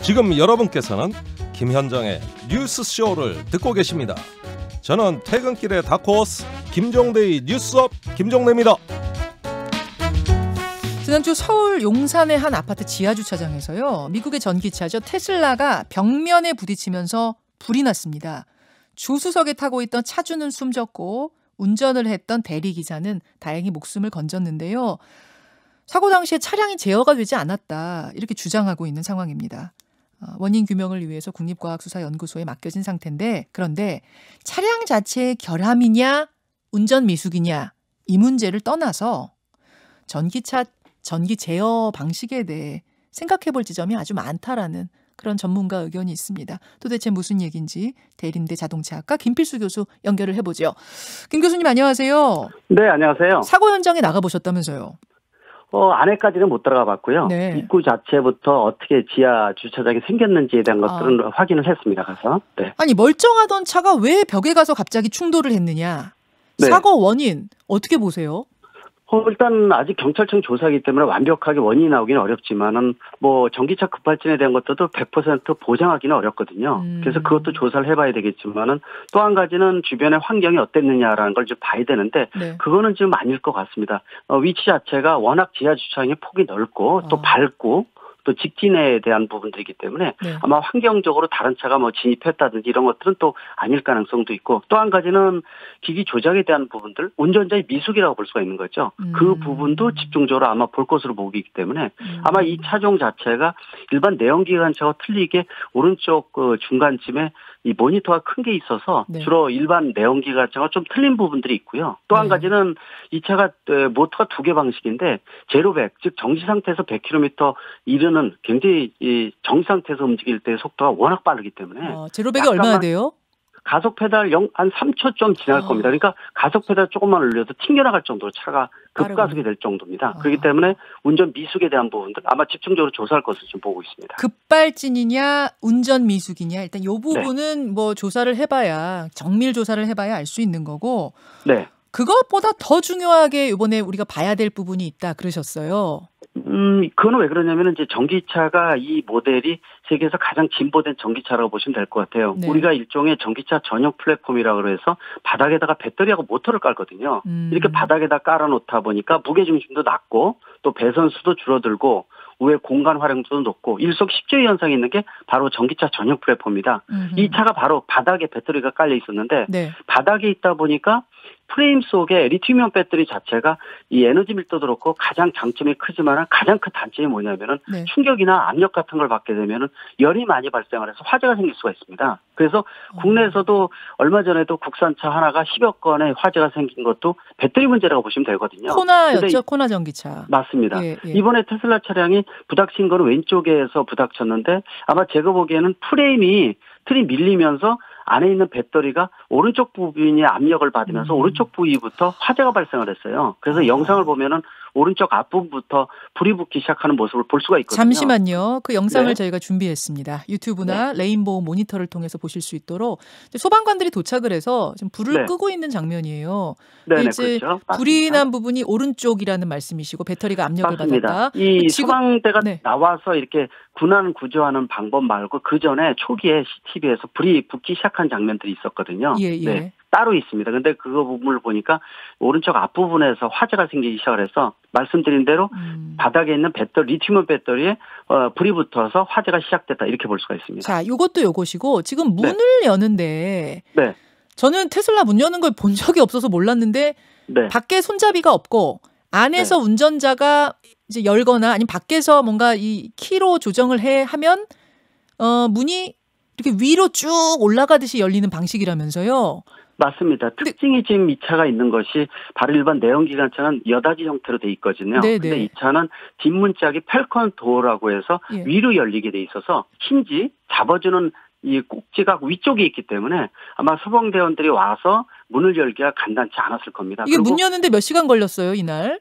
지금 여러분께서는 김현정의 뉴스쇼를 듣고 계십니다. 저는 퇴근길의 다크호스 김종대의 뉴스업 김종대입니다. 지난주 서울 용산의 한 아파트 지하주차장에서요. 미국의 전기차죠. 테슬라가 벽면에 부딪히면서 불이 났습니다. 조수석에 타고 있던 차주는 숨졌고 운전을 했던 대리기사는 다행히 목숨을 건졌는데요. 사고 당시에 차량이 제어가 되지 않았다 이렇게 주장하고 있는 상황입니다. 원인 규명을 위해서 국립과학수사연구소에 맡겨진 상태인데 그런데 차량 자체의 결함이냐 운전 미숙이냐 이 문제를 떠나서 전기차 전기 제어 방식에 대해 생각해볼 지점이 아주 많다라는 그런 전문가 의견이 있습니다. 도대체 무슨 얘기인지 대림대 자동차학과 김필수 교수 연결을 해보죠. 김 교수님 안녕하세요. 네, 안녕하세요. 사고 현장에 나가보셨다면서요. 안에까지는 못 들어가 봤고요. 네. 입구 자체부터 어떻게 지하 주차장이 생겼는지에 대한 것들은 확인을 했습니다. 가서. 네. 아니 멀쩡하던 차가 왜 벽에 가서 갑자기 충돌을 했느냐. 네. 사고 원인 어떻게 보세요? 일단 아직 경찰청 조사이기 때문에 완벽하게 원인이 나오기는 어렵지만은 전기차 급발진에 대한 것들도 100% 보장하기는 어렵거든요. 그래서 그것도 조사를 해봐야 되겠지만은 또 한 가지는 주변의 환경이 어땠느냐라는 걸 좀 봐야 되는데 네. 그거는 좀 아닐 것 같습니다. 위치 자체가 워낙 지하 주차장의 폭이 넓고 또 밝고 또 직진에 대한 부분들이기 때문에 네. 아마 환경적으로 다른 차가 진입했다든지 이런 것들은 또 아닐 가능성도 있고 또 한 가지는 기기 조작에 대한 부분들 운전자의 미숙이라고 볼 수가 있는 거죠. 그 부분도 집중적으로 아마 볼 것으로 보이기 때문에 아마 이 차종 자체가 일반 내연기관차와 틀리게 오른쪽 중간쯤에 이 모니터가 큰 게 있어서 네. 주로 일반 내연기관차가 좀 틀린 부분들이 있고요. 또 한 가지는 이 차가 모터가 2개 방식인데 제로백 즉 정지 상태에서 100km 이르는 굉장히 이 정지 상태에서 움직일 때 속도가 워낙 빠르기 때문에 제로백이 얼마나 돼요? 가속 페달 한 3초 좀 지날 겁니다. 그러니까 가속 페달 조금만 올려도 튕겨나갈 정도로 차가 급가속이 될 정도입니다. 그렇기 때문에 운전 미숙에 대한 부분들 아마 집중적으로 조사할 것을 좀 보고 있습니다. 급발진이냐 운전 미숙이냐 일단 이 부분은 네. 조사를 해봐야 정밀 조사를 해봐야 알 수 있는 거고 네. 그것보다 더 중요하게 이번에 우리가 봐야 될 부분이 있다 그러셨어요. 그건 왜 그러냐면은 이제 전기차가 이 모델이 세계에서 가장 진보된 전기차라고 보시면 될 것 같아요. 네. 우리가 일종의 전기차 전용 플랫폼이라고 해서 바닥에다가 배터리하고 모터를 깔거든요. 이렇게 바닥에다 깔아놓다 보니까 무게중심도 낮고 또 배선수도 줄어들고 우회 공간 활용도도 높고 일석십조의 현상이 있는 게 바로 전기차 전용 플랫폼입니다. 이 차가 바로 바닥에 배터리가 깔려 있었는데 네. 바닥에 있다 보니까 프레임 속에 리튬이온 배터리 자체가 이 에너지 밀도도 그렇고 가장 장점이 크지만 가장 큰 단점이 뭐냐면은 네. 충격이나 압력 같은 걸 받게 되면은 열이 많이 발생을 해서 화재가 생길 수가 있습니다. 그래서 국내에서도 얼마 전에도 국산차 하나가 10여 건의 화재가 생긴 것도 배터리 문제라고 보시면 되거든요. 코나였죠? 코나 전기차. 맞습니다. 예. 이번에 테슬라 차량이 부닥친 거는 왼쪽에서 부닥쳤는데 아마 제가 보기에는 틀이 밀리면서 안에 있는 배터리가 오른쪽 부분이 압력을 받으면서 오른쪽 부위부터 화재가 발생을 했어요. 그래서 영상을 보면은 오른쪽 앞부분부터 불이 붙기 시작하는 모습을 볼 수가 있거든요. 잠시만요. 그 영상을 네. 저희가 준비했습니다. 유튜브나 레인보우 모니터를 통해서 보실 수 있도록 소방관들이 도착을 해서 지금 불을 끄고 있는 장면이에요. 네, 이제 그렇죠. 불이 난 부분이 오른쪽이라는 말씀이시고 배터리가 압력을 받았다. 이 소방대가 네. 나와서 이렇게 군안 구조하는 방법 말고 그 전에 초기에 CCTV에서 불이 붙기 시작한 장면들이 있었거든요. 예. 네, 따로 있습니다. 근데 그거 부분을 보니까 오른쪽 앞부분에서 화재가 생기기 시작을 해서 말씀드린 대로 바닥에 있는 리튬이온 배터리에 불이 붙어서 화재가 시작됐다 이렇게 볼 수가 있습니다. 자, 이것도 요것이고 지금 문을 여는데 네. 저는 테슬라 문 여는 걸 본 적이 없어서 몰랐는데 네. 밖에 손잡이가 없고 안에서 운전자가 이제 열거나 아니면 밖에서 뭔가 이 키로 조정을 하면 문이 이렇게 위로 쭉 올라가듯이 열리는 방식이라면서요. 맞습니다. 특징이 지금 이 차가 있는 것이 바로 일반 내연기관차는 여닫이 형태로 돼 있거든요. 근데 이 차는 뒷문짝이 펠컨 도어라고 해서 위로 열리게 돼 있어서 힌지 잡아주는 이 꼭지가 위쪽에 있기 때문에 아마 소방대원들이 와서 문을 열기가 간단치 않았을 겁니다. 이게 문 여는데 몇 시간 걸렸어요, 이날?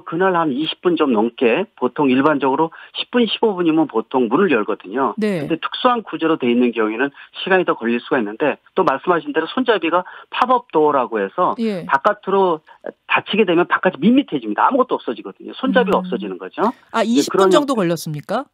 그날 한 20분 좀 넘게 보통 일반적으로 10분, 15분이면 보통 문을 열거든요. 네. 근데 특수한 구조로 돼 있는 경우에는 시간이 더 걸릴 수가 있는데 또 말씀하신 대로 손잡이가 팝업 도어라고 해서 바깥으로 닫히게 되면 바깥이 밋밋해집니다. 아무것도 없어지거든요. 손잡이가 없어지는 거죠. 20분 정도 걸렸습니까?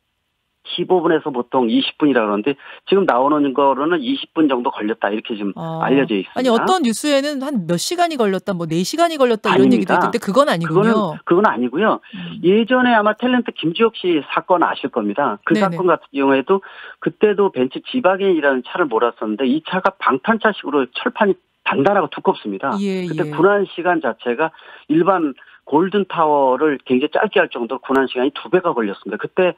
15분에서 보통 20분이라 그러는데 지금 나오는 거로는 20분 정도 걸렸다 이렇게 지금 알려져 있습니다. 아니 어떤 뉴스에는 한 몇 시간이 걸렸다, 뭐 4시간이 걸렸다 이런 아닙니다. 얘기도 있던데 그건 아니군요. 그건 아니고요. 예전에 아마 탤런트 김주혁 씨 사건 아실 겁니다. 그 네네. 사건 같은 경우에도 그때도 벤츠 지바겐이라는 차를 몰았었는데 이 차가 방탄차식으로 철판이 단단하고 두껍습니다. 그때 군한 시간 자체가 일반 골든타워를 굉장히 짧게 할 정도로 군한 시간이 2배가 걸렸습니다. 그때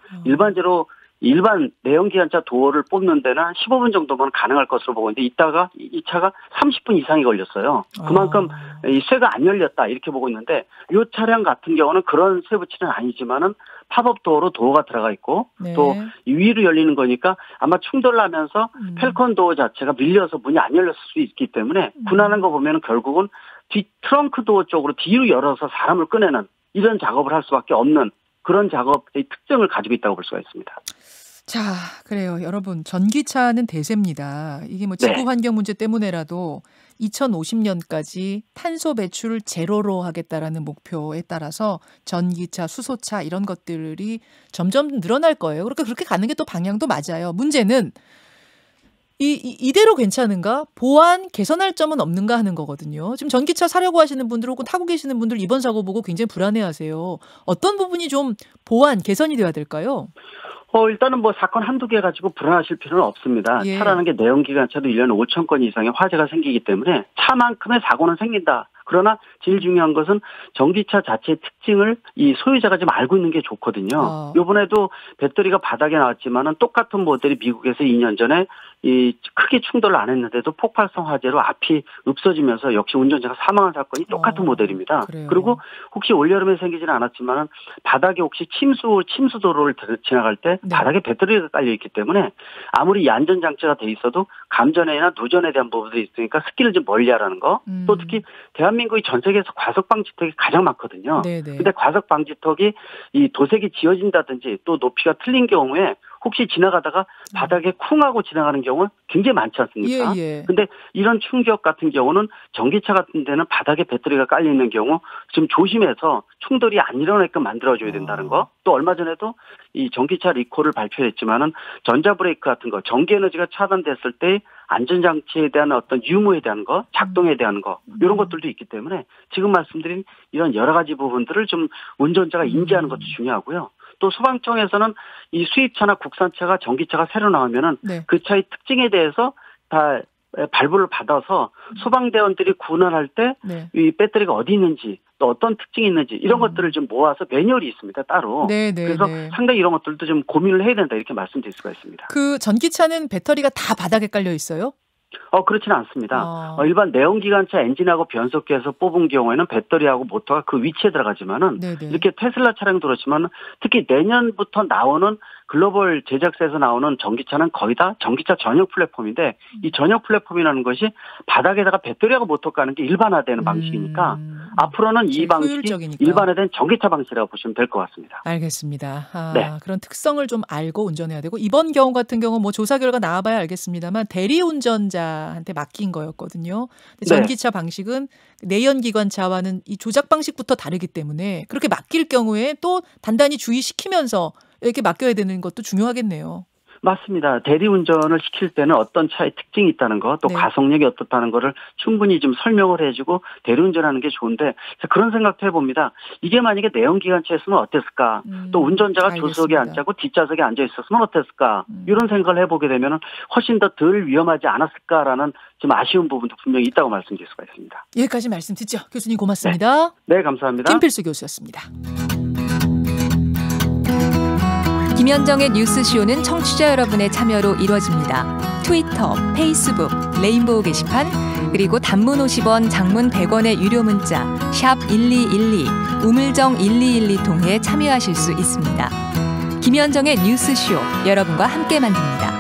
일반 내연기관차 도어를 뽑는 데는 한 15분 정도만 가능할 것으로 보고 있는데 이따가 이 차가 30분 이상이 걸렸어요. 그만큼 이 쇠가 안 열렸다 이렇게 보고 있는데 이 차량 같은 경우는 그런 쇠 붙이는 아니지만은 팝업 도어로 도어가 들어가 있고 또 위로 열리는 거니까 아마 충돌하면서 펠컨 도어 자체가 밀려서 문이 안 열렸을 수 있기 때문에 군하는 거 보면은 결국은 뒤 트렁크 도어 쪽으로 뒤로 열어서 사람을 꺼내는 이런 작업을 할 수밖에 없는 그런 작업의 특징을 가지고 있다고 볼 수가 있습니다. 자, 그래요. 여러분, 전기차는 대세입니다. 이게 뭐 지구 환경 문제 때문에라도 2050년까지 탄소 배출 제로로 하겠다라는 목표에 따라서 전기차, 수소차 이런 것들이 점점 늘어날 거예요. 그렇게 가는 게 또 방향도 맞아요. 문제는 이대로 괜찮은가? 보완, 개선할 점은 없는가 하는 거거든요. 지금 전기차 사려고 하시는 분들 혹은 타고 계시는 분들 이번 사고 보고 굉장히 불안해하세요. 어떤 부분이 좀 보완, 개선이 돼야 될까요? 일단은 뭐 사건 한두 개 가지고 불안하실 필요는 없습니다. 차라는 게 내연기관차도 1년에 5천 건 이상의 화재가 생기기 때문에 차만큼의 사고는 생긴다. 그러나 제일 중요한 것은 전기차 자체의 특징을 이 소유자가 좀 알고 있는 게 좋거든요. 이번에도 배터리가 바닥에 나왔지만은 똑같은 모델이 미국에서 2년 전에 이 크게 충돌을 안 했는데도 폭발성 화재로 앞이 없어지면서 역시 운전자가 사망한 사건이 똑같은 모델입니다. 그래요. 그리고 혹시 올여름에 생기지는 않았지만은 바닥에 혹시 침수도로를 지나갈 때 바닥에 배터리가 깔려 있기 때문에 아무리 이 안전장치가 돼 있어도 감전에나 누전에 대한 부분들이 있으니까 습기를 좀 멀리하라는 거. 또 특히 대한민국이 전 세계에서 과석방지턱이 가장 많거든요. 근데 과석방지턱이 이 도색이 지어진다든지 또 높이가 틀린 경우에 혹시 지나가다가 바닥에 쿵 하고 지나가는 경우는 굉장히 많지 않습니까? 근데 이런 충격 같은 경우는 전기차 같은 데는 바닥에 배터리가 깔려 있는 경우 좀 조심해서 충돌이 안 일어나게끔 만들어줘야 된다는 거. 또 얼마 전에도 이 전기차 리콜을 발표했지만은 전자브레이크 같은 거, 전기에너지가 차단됐을 때 안전장치에 대한 어떤 유무에 대한 거, 작동에 대한 거 이런 것들도 있기 때문에 지금 말씀드린 이런 여러 가지 부분들을 좀 운전자가 인지하는 것도 중요하고요. 또 소방청에서는 이 수입차나 국산차가 전기차가 새로 나오면은 그 차의 특징에 대해서 다 발부를 받아서 소방대원들이 구원할 때 이 배터리가 어디 있는지 또 어떤 특징이 있는지 이런 것들을 좀 모아서 매뉴얼이 있습니다. 따로. 그래서 상당히 이런 것들도 좀 고민을 해야 된다 이렇게 말씀드릴 수가 있습니다. 그 전기차는 배터리가 다 바닥에 깔려 있어요? 그렇지는 않습니다. 일반 내연기관차 엔진하고 변속기에서 뽑은 경우에는 배터리하고 모터가 그 위치에 들어가지만은 이렇게 테슬라 차량도 그렇지만 특히 내년부터 나오는 글로벌 제작사에서 나오는 전기차는 거의 다 전기차 전용 플랫폼인데 이 전용 플랫폼이라는 것이 바닥에다가 배터리하고 모터 까는 게 일반화되는 방식이니까 앞으로는 이 방식이 효율적이니까. 일반화된 전기차 방식이라고 보시면 될 것 같습니다. 알겠습니다. 그런 특성을 좀 알고 운전해야 되고 이번 경우 같은 경우 뭐 조사 결과 나와봐야 알겠습니다만 대리운전자한테 맡긴 거였거든요. 전기차 방식은 내연기관차와는 이 조작 방식부터 다르기 때문에 그렇게 맡길 경우에 또 단단히 주의시키면서 이렇게 맡겨야 되는 것도 중요하겠네요. 맞습니다. 대리운전을 시킬 때는 어떤 차의 특징이 있다는 거, 또 가속력이 어떻다는 거를 충분히 좀 설명을 해주고 대리운전하는 게 좋은데 그런 생각도 해봅니다. 이게 만약에 내연기관차였으면 어땠을까? 또 운전자가 조수석에 앉고 뒷좌석에 앉아 있었으면 어땠을까? 이런 생각을 해보게 되면 훨씬 더 덜 위험하지 않았을까라는 좀 아쉬운 부분도 분명히 있다고 말씀드릴 수가 있습니다. 여기까지 말씀 듣죠. 교수님 고맙습니다. 네, 감사합니다. 김필수 교수였습니다. 김현정의 뉴스쇼는 청취자 여러분의 참여로 이루어집니다. 트위터, 페이스북, 레인보우 게시판, 그리고 단문 50원, 장문 100원의 유료 문자 샵 1212, 우물정 1212 통해 참여하실 수 있습니다. 김현정의 뉴스쇼, 여러분과 함께 만듭니다.